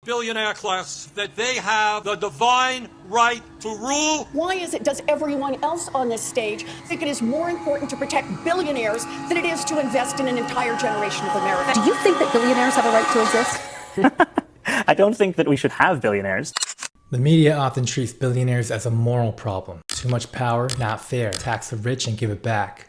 billionaire class that they have the divine right to rule. Why does everyone else on this stage think it is more important to protect billionaires than it is to invest in an entire generation of Americans? Do you think that billionaires have a right to exist? I don't think that we should have billionaires. The media often treats billionaires as a moral problem. Too much power, not fair. Tax the rich and give it back.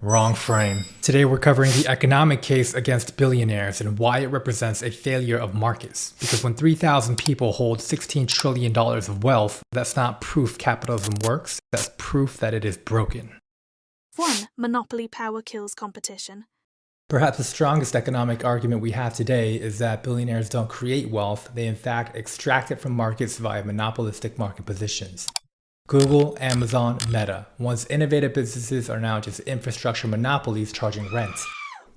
Wrong frame. Today we're covering the economic case against billionaires and why it represents a failure of markets. Because when 3,000 people hold $16 trillion of wealth, that's not proof capitalism works, that's proof that it is broken. 1. Monopoly power kills competition. Perhaps the strongest economic argument we have today is that billionaires don't create wealth, they in fact extract it from markets via monopolistic market positions. Google, Amazon, Meta. Once innovative businesses are now just infrastructure monopolies charging rent.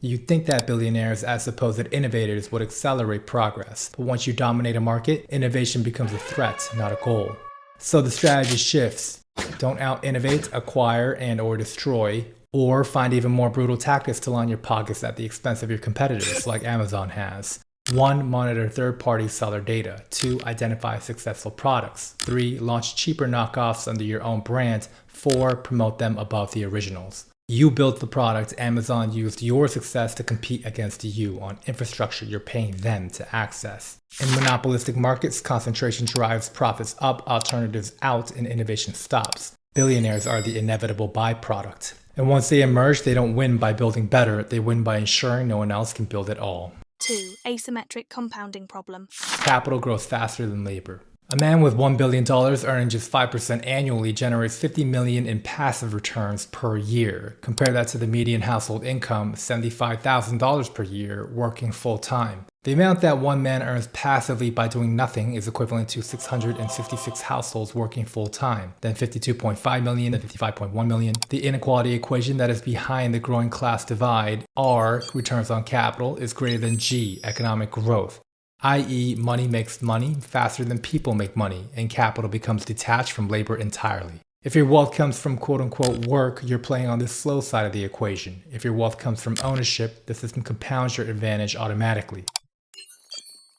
You'd think that billionaires as supposed innovators would accelerate progress, but once you dominate a market, innovation becomes a threat, not a goal. So the strategy shifts. Don't out-innovate, acquire, and/or destroy, or find even more brutal tactics to line your pockets at the expense of your competitors, like Amazon has. 1. Monitor third-party seller data. 2. Identify successful products. 3. Launch cheaper knockoffs under your own brand. 4. Promote them above the originals. You built the product, Amazon used your success to compete against you on infrastructure you're paying them to access. In monopolistic markets, concentration drives profits up, alternatives out, and innovation stops. Billionaires are the inevitable byproduct. And once they emerge, they don't win by building better, they win by ensuring no one else can build it all. 2. Asymmetric compounding problem. Capital grows faster than labor. A man with $1 billion earning just 5% annually generates $50 million in passive returns per year. Compare that to the median household income, $75,000 per year, working full-time. The amount that one man earns passively by doing nothing is equivalent to 666 households working full-time, then 52.5 million, then 55.1 million. The inequality equation that is behind the growing class divide, R, returns on capital, is greater than G, economic growth. I.e., money makes money faster than people make money, and capital becomes detached from labor entirely. If your wealth comes from quote-unquote work, you're playing on the slow side of the equation. If your wealth comes from ownership, the system compounds your advantage automatically.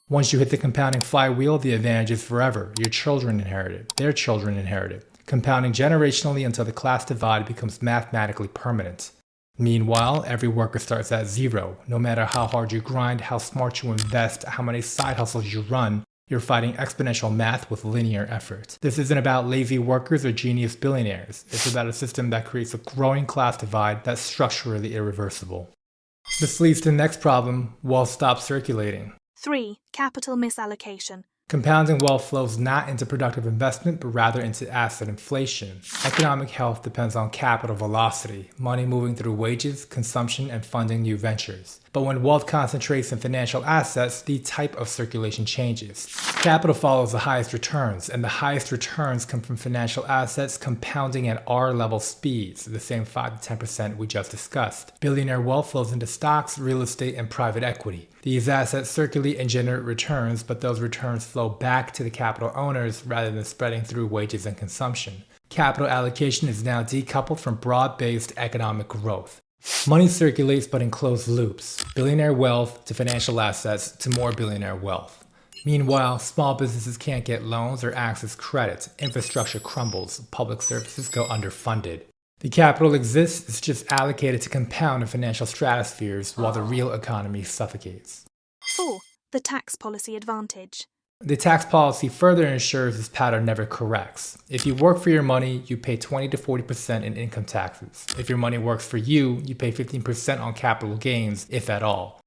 Once you hit the compounding flywheel, the advantage is forever. Your children inherit it. Their children inherit it. Compounding generationally until the class divide becomes mathematically permanent. Meanwhile, every worker starts at zero. No matter how hard you grind, how smart you invest, how many side hustles you run, you're fighting exponential math with linear effort. This isn't about lazy workers or genius billionaires. It's about a system that creates a growing class divide that's structurally irreversible. This leads to the next problem: wealth stops circulating. 3. Capital misallocation. Compounding wealth flows not into productive investment, but rather into asset inflation. Economic health depends on capital velocity, money moving through wages, consumption, and funding new ventures. But when wealth concentrates in financial assets, the type of circulation changes. Capital follows the highest returns, and the highest returns come from financial assets compounding at R-level speeds, the same 5 to 10% we just discussed. Billionaire wealth flows into stocks, real estate, and private equity. These assets circulate and generate returns, but those returns flow back to the capital owners rather than spreading through wages and consumption. Capital allocation is now decoupled from broad-based economic growth. Money circulates but in closed loops. Billionaire wealth to financial assets to more billionaire wealth. Meanwhile, small businesses can't get loans or access credit. Infrastructure crumbles. Public services go underfunded. The capital exists, it's just allocated to compound in financial stratospheres while the real economy suffocates. 4. The tax policy advantage. The tax policy further ensures this pattern never corrects. If you work for your money, you pay 20 to 40% in income taxes. If your money works for you, you pay 15% on capital gains, if at all.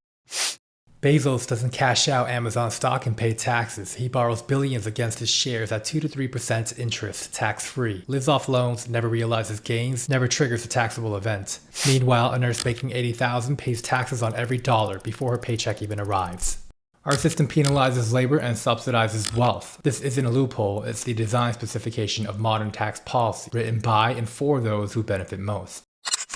Bezos doesn't cash out Amazon stock and pay taxes. He borrows billions against his shares at 2 to 3% interest, tax-free. Lives off loans, never realizes gains, never triggers a taxable event. Meanwhile, a nurse making $80,000 pays taxes on every dollar before her paycheck even arrives. Our system penalizes labor and subsidizes wealth. This isn't a loophole, it's the design specification of modern tax policy, written by and for those who benefit most.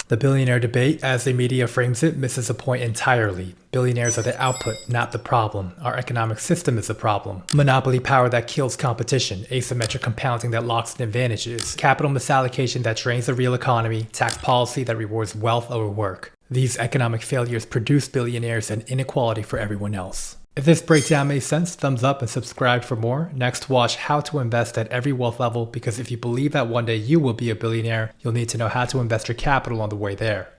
The billionaire debate, as the media frames it, misses the point entirely. Billionaires are the output, not the problem. Our economic system is the problem. Monopoly power that kills competition, asymmetric compounding that locks in advantages, capital misallocation that drains the real economy, tax policy that rewards wealth over work. These economic failures produce billionaires and inequality for everyone else. If this breakdown made sense, thumbs up and subscribe for more. Next, watch how to invest at every wealth level, because if you believe that one day you will be a billionaire, you'll need to know how to invest your capital on the way there.